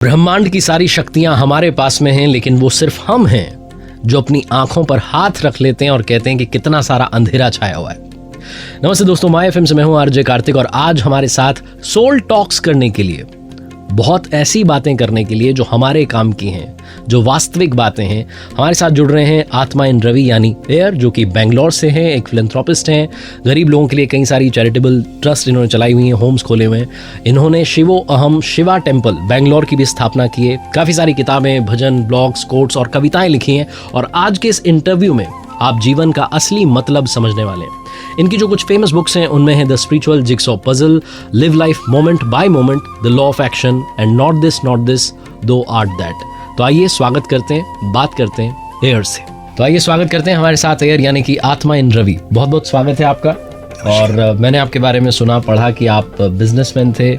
ब्रह्मांड की सारी शक्तियां हमारे पास में हैं, लेकिन वो सिर्फ हम हैं जो अपनी आंखों पर हाथ रख लेते हैं और कहते हैं कि कितना सारा अंधेरा छाया हुआ है। नमस्ते दोस्तों, माय एफएम से मैं हूं आरजे कार्तिक और आज हमारे साथ सोल टॉक्स करने के लिए, बहुत ऐसी बातें करने के लिए जो हमारे काम की हैं, जो वास्तविक बातें हैं, हमारे साथ जुड़ रहे हैं आत्मा इन रवि यानी एयर, जो कि बेंगलोर से हैं, एक फिलैंथ्रोपिस्ट हैं। गरीब लोगों के लिए कई सारी चैरिटेबल ट्रस्ट इन्होंने चलाई हुई हैं, होम्स खोले हुए हैं। इन्होंने शिवो अहम शिवा टेम्पल बेंगलोर की भी स्थापना की है। काफ़ी सारी किताबें, भजन, ब्लॉग्स, कोट्स और कविताएं लिखी हैं और आज के इस इंटरव्यू में आप जीवन का असली मतलब समझने वाले हैं। इनकी जो कुछ फेमस बुक्स हैं उनमें है the spiritual jigsaw puzzle, live life moment bye moment, the law of action and not this दो आर्ट दैट। तो आइए स्वागत करते हैं, बात करते हैं एयर से। तो आइए स्वागत करते हैं हमारे साथ एयर यानी कि आत्मा इन रवि। बहुत बहुत स्वागत है आपका। और मैंने आपके बारे में सुना, पढ़ा कि आप बिजनेसमैन थे,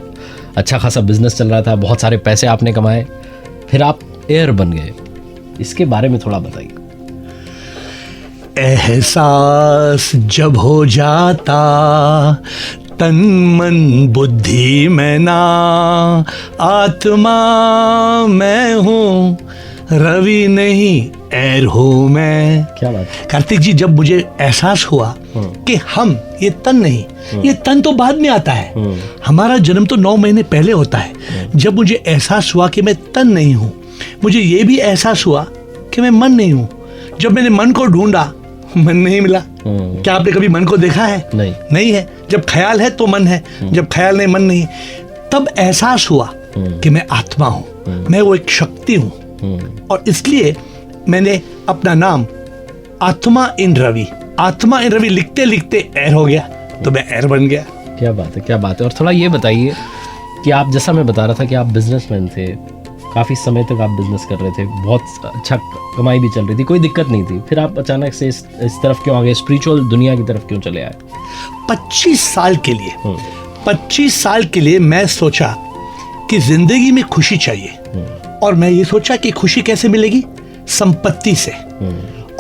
अच्छा खासा बिजनेस चल रहा था, बहुत सारे पैसे आपने कमाए, फिर आप एयर बन गए। इसके बारे में थोड़ा बताइए। एहसास जब हो जाता तन मन बुद्धि में ना, आत्मा मैं हूँ रवि नहीं एयर हूँ मैं। क्या बात है कार्तिक जी, जब मुझे एहसास हुआ कि हम ये तन नहीं, ये तन तो बाद में आता है, हमारा जन्म तो 9 महीने पहले होता है। जब मुझे एहसास हुआ कि मैं तन नहीं हूँ, मुझे ये भी एहसास हुआ कि मैं मन नहीं हूँ। जब मैंने मन को ढूंढा, मन नहीं मिला। क्या आपने कभी मन को देखा है? नहीं है। जब ख्याल है तो मन है, जब ख्याल नहीं, मन नहीं। तब एहसास हुआ कि मैं आत्मा हूं, मैं वो एक शक्ति हूं। और इसलिए मैंने अपना नाम आत्मा इन रवि, आत्मा इन रवि लिखते लिखते एयर हो गया, तो मैं एयर बन गया। क्या बात है, क्या बात है। और थोड़ा ये बताइए कि आप, जैसा मैं बता रहा था कि आप बिजनेसमैन थे, काफ़ी समय तक आप बिजनेस कर रहे थे, बहुत अच्छा कमाई भी चल रही थी, कोई दिक्कत नहीं थी, फिर आप अचानक से इस तरफ क्यों आ गए, स्पिरिचुअल दुनिया की तरफ क्यों चले आए? 25 साल के लिए मैं सोचा कि जिंदगी में खुशी चाहिए। और मैं ये सोचा कि खुशी कैसे मिलेगी? संपत्ति से।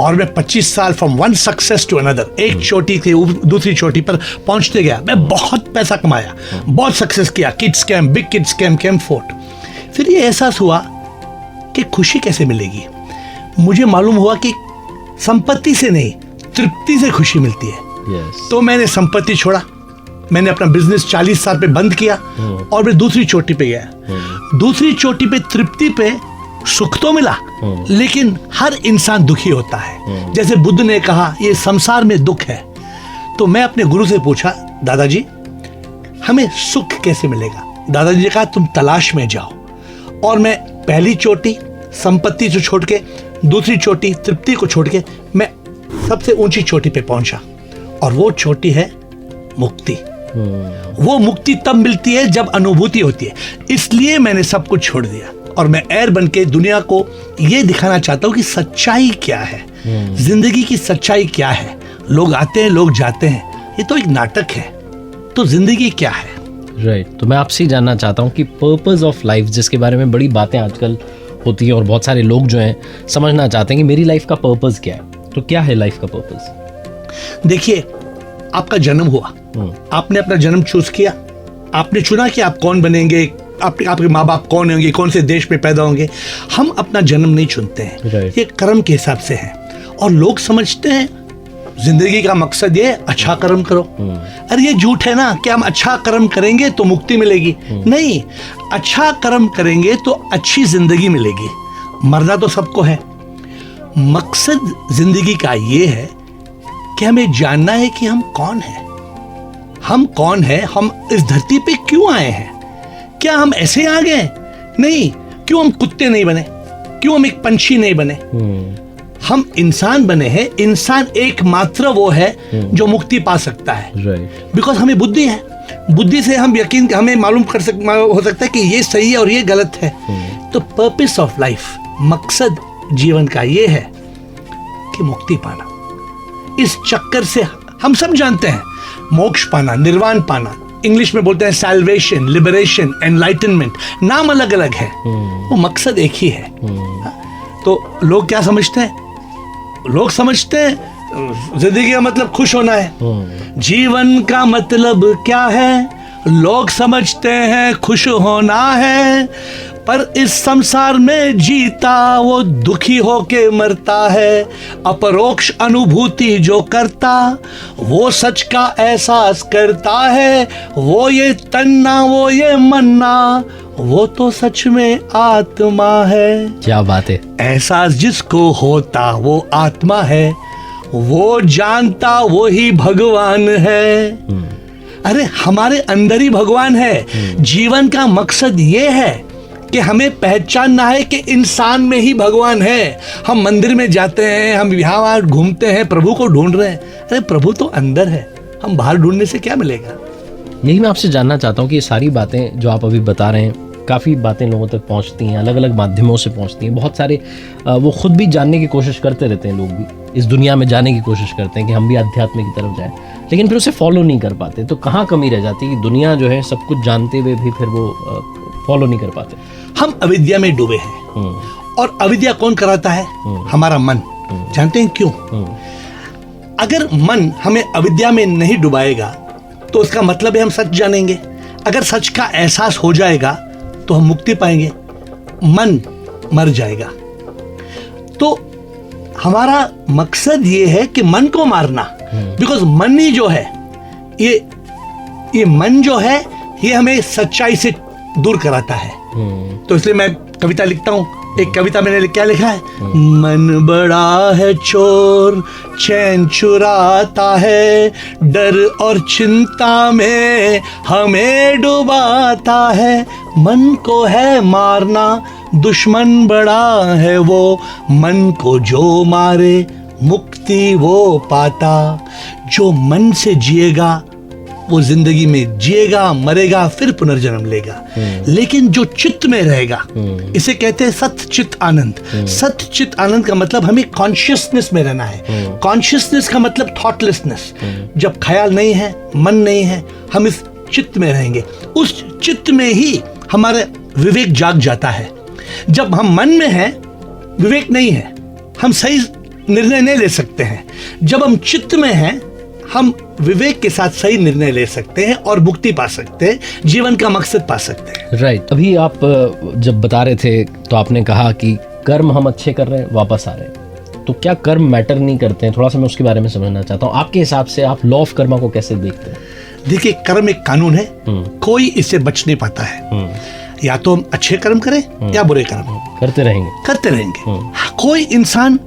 और मैं 25 साल from one success to another, एक चोटी से दूसरी चोटी पर पहुंचते गया। मैं बहुत पैसा कमाया, बहुत सक्सेस किया, kids camp, big kids camp, fort. फिर ये एहसास हुआ कि खुशी कैसे मिलेगी। मुझे मालूम हुआ कि संपत्ति से नहीं, तृप्ति से खुशी मिलती है। तो मैंने संपत्ति छोड़ा, मैंने अपना बिजनेस 40 साल पे बंद किया और मैं दूसरी चोटी पे गया। दूसरी चोटी पे तृप्ति पे सुख तो मिला, लेकिन हर इंसान दुखी होता है। जैसे बुद्ध ने कहा, ये संसार में दुख है। तो मैं अपने गुरु से पूछा, दादाजी हमें सुख कैसे मिलेगा? दादाजी ने कहा, तुम तलाश में जाओ। और मैं पहली चोटी संपत्ति से छोड़ के, दूसरी चोटी तृप्ति को छोड़ के, मैं सबसे ऊंची चोटी पे पहुंचा। और वो चोटी है मुक्ति। वो मुक्ति तब मिलती है जब अनुभूति होती है। इसलिए मैंने सब कुछ छोड़ दिया और मैं एयर बन के दुनिया को ये दिखाना चाहता हूँ कि सच्चाई क्या है, जिंदगी की सच्चाई क्या है। लोग आते हैं, लोग जाते हैं, ये तो एक नाटक है। तो जिंदगी क्या है? राइट। तो मैं आपसे जानना चाहता हूँ कि पर्पस ऑफ लाइफ, जिसके बारे में बड़ी बातें आजकल होती हैं और बहुत सारे लोग जो हैं समझना चाहते हैं कि मेरी लाइफ का पर्पस क्या है। तो क्या है लाइफ का पर्पस? देखिए, आपका जन्म हुआ, आपने अपना जन्म चूज किया, आपने चुना कि आप कौन बनेंगे, आपके माँ बाप कौन होंगे, कौन से देश में पैदा होंगे। हम अपना जन्म नहीं चुनते हैं, ये कर्म के हिसाब से है। और लोग समझते हैं जिंदगी का मकसद ये अच्छा कर्म करो। अरे ये झूठ है ना कि हम अच्छा कर्म करेंगे तो मुक्ति मिलेगी। नहीं, अच्छा कर्म करेंगे तो अच्छी जिंदगी मिलेगी। मरना तो सबको है। मकसद जिंदगी का ये है कि हमें जानना है कि हम कौन हैं। हम कौन हैं, हम इस धरती पे क्यों आए हैं। क्या हम ऐसे आ गए? नहीं। क्यों हम कुत्ते नहीं बने? क्यों हम एक पंछी नहीं बने? हम इंसान बने हैं। इंसान एकमात्र वो है जो मुक्ति पा सकता है, बिकॉज हमें बुद्धि है। बुद्धि से हम यकीन, हमें मालूम हो सकता है कि ये सही है और ये गलत है। तो पर्पस ऑफ लाइफ, मकसद जीवन का ये है कि मुक्ति पाना। इस चक्कर से हम सब जानते हैं, मोक्ष पाना, निर्वाण पाना, इंग्लिश में बोलते हैं सैल्वेशन, लिबरेशन, एनलाइटनमेंट। नाम अलग अलग है, वो मकसद एक ही है। तो लोग क्या समझते हैं? लोग समझते हैं जिंदगी का मतलब खुश होना है। जीवन का मतलब क्या है? लोग समझते हैं खुश होना है। पर इस संसार में जीता वो दुखी होके मरता है। अपरोक्ष अनुभूति जो करता वो सच का एहसास करता है। वो ये तन्ना वो ये मन्ना वो तो सच में आत्मा है। क्या बात है। एहसास जिसको होता वो आत्मा है, वो जानता वो ही भगवान है। अरे हमारे अंदर ही भगवान है। जीवन का मकसद ये है कि हमें पहचानना है कि इंसान में ही भगवान है। हम मंदिर में जाते हैं, हम यहाँ वहाँ घूमते हैं, प्रभु को ढूंढ रहे हैं। अरे प्रभु तो अंदर है, हम बाहर ढूंढने से क्या मिलेगा। यही मैं आपसे जानना चाहता हूँ कि ये सारी बातें जो आप अभी बता रहे हैं, काफ़ी बातें लोगों तक पहुँचती हैं, अलग अलग माध्यमों से पहुँचती हैं। बहुत सारे वो खुद भी जानने की कोशिश करते रहते हैं, लोग भी इस दुनिया में जाने की कोशिश करते हैं कि हम भी अध्यात्म की तरफ जाएं, लेकिन फिर उसे फॉलो नहीं कर पाते। तो कहाँ कमी रह जाती है कि दुनिया जो है सब कुछ जानते हुए भी फिर वो फॉलो नहीं कर पाते। हम अविद्या में डूबे हैं, और अविद्या कौन कराता है? हमारा मन। जानते हैं क्यों? अगर मन हमें अविद्या में नहीं डुबाएगा तो उसका मतलब है हम सच जानेंगे। अगर सच का एहसास हो जाएगा तो हम मुक्ति पाएंगे। मन मर जाएगा। तो हमारा मकसद ये है कि मन को मारना, बिकॉज मन ही जो है ये मन जो है ये हमें सच्चाई से दूर कराता है। तो इसलिए मैं कविता लिखता हूँ। एक कविता मैंने क्या लिखा है? मन बड़ा है चोर चैन चुराता है, डर और चिंता में हमें डुबाता है। मन को है मारना दुश्मन बड़ा है वो, मन को जो मारे मुक्ति वो पाता। जो मन से जिएगा वो जिंदगी में जिएगा, मरेगा, फिर पुनर्जन्म लेगा। लेकिन जो चित्त में रहेगा, इसे कहते हैं सत चित आनंद। सत चित आनंद का मतलब हमें कॉन्शियसनेस में रहना है। कॉन्शियसनेस का मतलब थॉटलेसनेस। जब ख्याल नहीं है, मन नहीं है, हम इस चित्त में रहेंगे। उस चित्त में ही हमारा विवेक जाग जाता है। जब हम मन में हैं, विवेक नहीं है, हम सही निर्णय नहीं ले सकते हैं। जब हम चित्त में हैं, हम विवेक के साथ सही निर्णय ले सकते हैं और मुक्ति पा सकते हैं, जीवन का मकसद पा सकते हैं। राइट। अभी आप जब बता रहे थे तो आपने कहा कि कर्म हम अच्छे कर रहे हैं, वापस आ रहे हैं, तो क्या कर्म मैटर नहीं करते हैं? थोड़ा सा मैं उसके बारे में समझना चाहता हूँ। आपके हिसाब से आप लॉ ऑफ कर्मा को कैसे देखते हैं? देखिए, कर्म एक कानून है, कोई इससे बच नहीं पाता है। या तो हम अच्छे कर्म करें या बुरे कर्म करते रहेंगे। कोई इंसान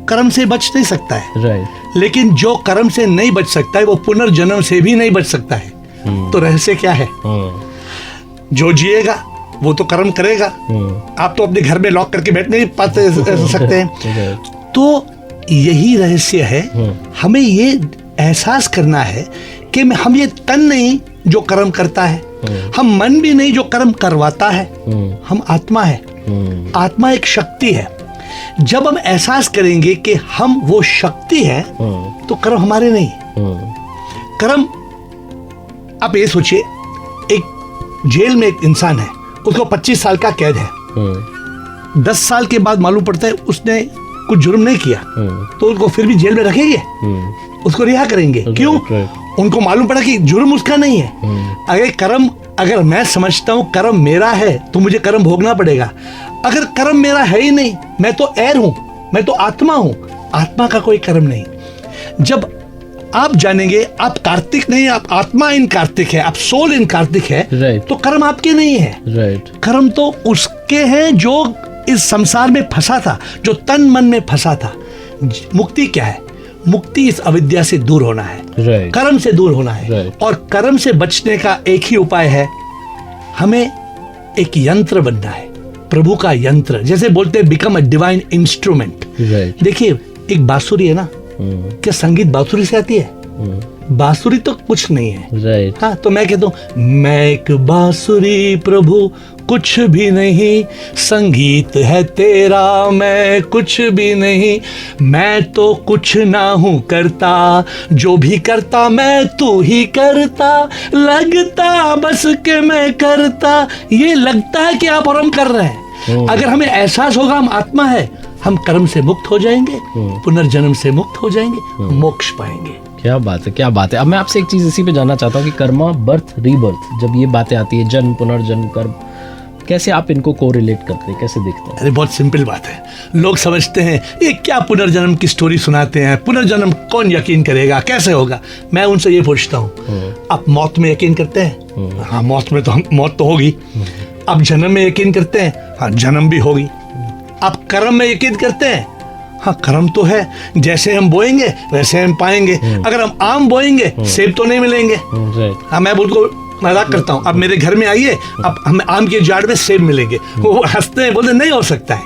कर्म से बच नहीं सकता है। राइट। लेकिन जो कर्म से नहीं बच सकता है वो पुनर्जन्म से भी नहीं बच सकता है। तो रहस्य क्या है? जो जिएगा वो तो कर्म करेगा। आप तो अपने घर में लॉक करके बैठ नहीं पाते सकते हैं। तो यही रहस्य है। हमें ये एहसास करना है कि हम ये तन नहीं जो कर्म करता है, हम मन भी नहीं जो कर्म करवाता है, हम आत्मा है। आत्मा एक शक्ति है। जब हम एहसास करेंगे कि हम वो शक्ति है तो कर्म हमारे नहीं। कर्म, आप ये सोचिए, एक जेल में एक इंसान है, उसको 25 साल का कैद है। 10 साल के बाद मालूम पड़ता है उसने कुछ जुर्म नहीं किया, तो उनको फिर भी जेल में रखेंगे, उसको रिहा करेंगे। क्यों? उनको मालूम पड़ा कि जुर्म उसका नहीं है। अगर मैं समझता हूं कर्म मेरा है तो मुझे कर्म भोगना पड़ेगा। अगर कर्म मेरा है ही नहीं, मैं तो एर हूं, मैं तो आत्मा हूं, आत्मा का कोई कर्म नहीं। जब आप जानेंगे आप कार्तिक नहीं, आप आत्मा इन कार्तिक है, आप सोल इन कार्तिक है, तो कर्म आपके नहीं है। कर्म तो उसके हैं जो इस संसार में फंसा था, जो तन मन में फंसा था। मुक्ति क्या है? मुक्ति इस अविद्या से दूर होना है, कर्म से दूर होना है। और कर्म से बचने का एक ही उपाय है, हमें एक यंत्र बनना है, प्रभु का यंत्र। जैसे बोलते हैं बिकम अ डिवाइन इंस्ट्रूमेंट। देखिए, एक बांसुरी है ना, क्या संगीत बांसुरी से आती है? बांसुरी तो कुछ नहीं है। हाँ, तो मैं कहता हूँ, मैं एक बांसुरी प्रभु कुछ भी नहीं, संगीत है तेरा मैं कुछ भी नहीं। मैं तो कुछ ना हूँ करता, जो भी करता मैं तू ही करता, लगता बस के मैं करता। ये लगता है कि आप और हम कर रहे हैं। अगर हमें एहसास होगा हम आत्मा है, हम कर्म से मुक्त हो जाएंगे, पुनर्जन्म से मुक्त हो जाएंगे, मोक्ष पाएंगे। क्या बात है, क्या बात है। अब मैं आपसे एक चीज इसी पे जानना चाहता हूँ कि कर्मा, बर्थ, रीबर्थ, जब ये बातें आती है, जन्म, पुनर्जन्म, कर्म, कैसे आप इनको कोरिलेट करते हैं, कैसे देखते हैं? अरे बहुत सिंपल बात है। लोग समझते हैं ये क्या पुनर्जन्म की स्टोरी सुनाते हैं, पुनर्जन्म कौन यकीन करेगा, कैसे होगा। मैं उनसे ये पूछता हूँ, आप मौत में यकीन करते हैं? हाँ, मौत तो होगी। आप जन्म में यकीन करते हैं? हाँ, जन्म भी होगी। आप कर्म में यकीन करते हैं? हाँ, कर्म तो है, जैसे हम बोएंगे वैसे हम पाएंगे। अगर हम आम बोएंगे सेब तो नहीं मिलेंगे। हाँ, मैं बिल्कुल मजाक करता हूँ। अब मेरे घर में आइए, अब हमें आम के झाड़ में सेब मिलेंगे। वो हंसते हैं, बोलते नहीं हो सकता है।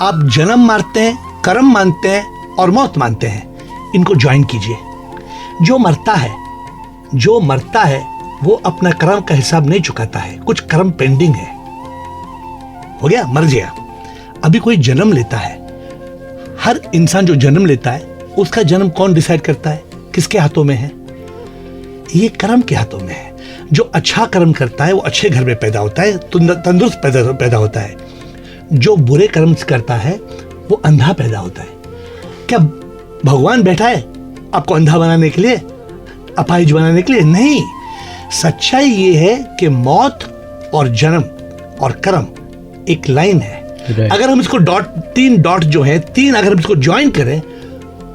आप जन्म मानते हैं, कर्म मानते हैं और मौत मानते हैं, इनको ज्वाइन कीजिए। जो मरता है वो अपना कर्म का हिसाब नहीं चुकाता है, कुछ कर्म पेंडिंग है, हो गया, मर गया। अभी कोई जन्म लेता है, हर इंसान जो जन्म लेता है उसका जन्म कौन डिसाइड करता है, किसके हाथों में है? ये कर्म के हाथों में है। जो अच्छा कर्म करता है वो अच्छे घर में पैदा होता है, तंदुरुस्त पैदा होता है। जो बुरे कर्म करता है वो अंधा पैदा होता है। क्या भगवान बैठा है आपको अंधा बनाने के लिए, अपाहिज बनाने के लिए? नहीं। सच्चाई ये है कि मौत और जन्म और कर्म एक लाइन है। अगर हम इसको तीन डॉट जो है, अगर हम इसको ज्वाइन करें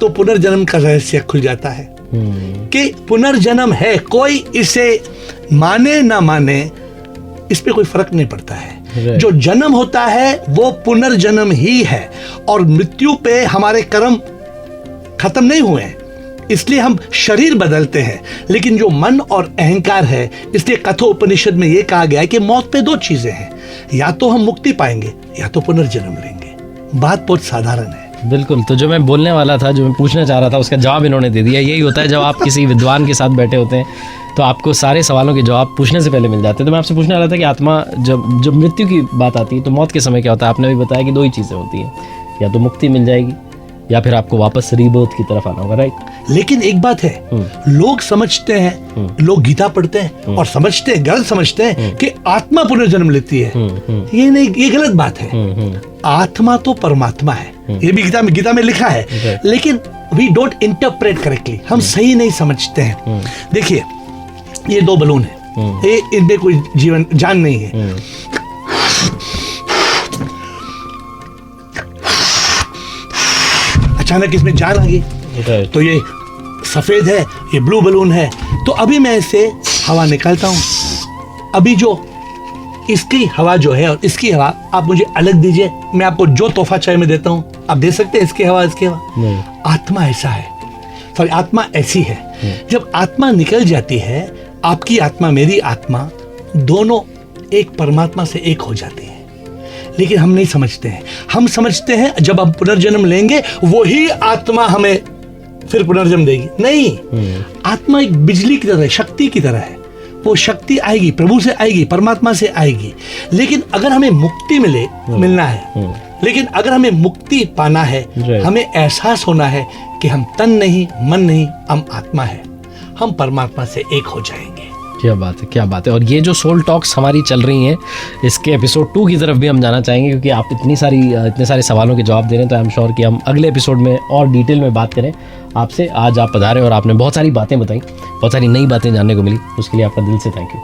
तो पुनर्जन्म का रहस्य खुल जाता है कि पुनर्जन्म है। कोई इसे माने ना माने, इस पे कोई फर्क नहीं पड़ता है। जो जन्म होता है वो पुनर्जन्म ही है, और मृत्यु पे हमारे कर्म खत्म नहीं हुए हैं, इसलिए हम शरीर बदलते हैं। लेकिन जो मन और अहंकार है, इसलिए कठोपनिषद में यह कहा गया है कि मौत पे दो चीजें हैं, या तो हम मुक्ति पाएंगे या तो पुनर्जन्म लेंगे। बात बहुत साधारण है। बिल्कुल। तो जो मैं बोलने वाला था, जो मैं पूछना चाह रहा था, उसका जवाब इन्होंने दे दिया। यही होता है जब आप किसी विद्वान के साथ बैठे होते हैं तो आपको सारे सवालों के जवाब पूछने से पहले मिल जाते हैं। तो मैं आपसे पूछने वाला था कि आत्मा जब मृत्यु की बात आती है तो मौत के समय क्या होता है? आपने भी बताया कि दो ही चीज़ें होती हैं, या तो मुक्ति मिल जाएगी या फिर आपको वापस रीबर्थ की तरफ आना होगा, राइट? लेकिन एक बात है, लोग समझते हैं, लोग गीता पढ़ते हैं और समझते हैं, गलत समझते हैं कि आत्मा पुनर्जन्म लेती है। ये नहीं, ये गलत बात है। आत्मा तो परमात्मा है, ये भी गीता में लिखा है, लेकिन वी डोंट इंटरप्रेट करेक्टली, हम सही नहीं समझते हैं। देखिए, ये दो बलून है, ये इनमें कोई जान नहीं है। अचानक इसमें जान आ गई, तो ये सफेद है, ये ब्लू बलून है। तो अभी मैं इसे हवा निकालता हूं। अभी जो इसकी हवा जो है और इसकी हवा आप मुझे अलग दीजिए, मैं आपको जो तोहफा चाहे मैं देता हूं, आप दे सकते हैं इसकी हवा, इसकी हवा। आत्मा ऐसा है, सॉरी, आत्मा ऐसी है। जब आत्मा निकल जाती है, आपकी आत्मा मेरी आत्मा दोनों एक परमात्मा से एक हो जाती है। लेकिन हम नहीं समझते हैं। हम समझते हैं जब हम पुनर्जन्म लेंगे वही आत्मा हमें फिर पुनर्जन्म देगी। नहीं, आत्मा एक बिजली की तरह है, शक्ति की तरह है। वो शक्ति आएगी, प्रभु से आएगी, परमात्मा से आएगी। लेकिन अगर हमें मुक्ति मिलना है, लेकिन अगर हमें मुक्ति पाना है, हमें एहसास होना है कि हम तन नहीं, मन नहीं, हम आत्मा है, हम परमात्मा से एक हो जाएंगे। क्या बात है, क्या बात है। और ये जो सोल टॉक्स हमारी चल रही हैं, इसके एपिसोड 2 की तरफ भी हम जाना चाहेंगे, क्योंकि आप इतने सारे सवालों के जवाब दे रहे हैं। तो आई एम श्योर कि हम अगले एपिसोड में और डिटेल में बात करें आपसे। आज आप पधारे और आपने बहुत सारी बातें बताई, बहुत सारी नई बातें जानने को मिली, उसके लिए आपका दिल से थैंक यू।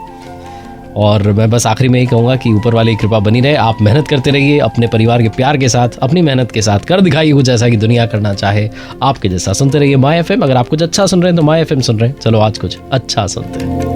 और मैं बस आखिरी में यही कहूँगा कि ऊपर वाले की कृपा बनी रहे। आप मेहनत करते रहिए, अपने परिवार के प्यार के साथ, अपनी मेहनत के साथ कर दिखाइए कुछ ऐसा कि दुनिया करना चाहे आपके जैसा। सुनते रहिए माय एफएम। अगर आप कुछ अच्छा सुन रहे हैं तो माय एफएम सुन रहे हैं। चलो आज कुछ अच्छा सुनते हैं।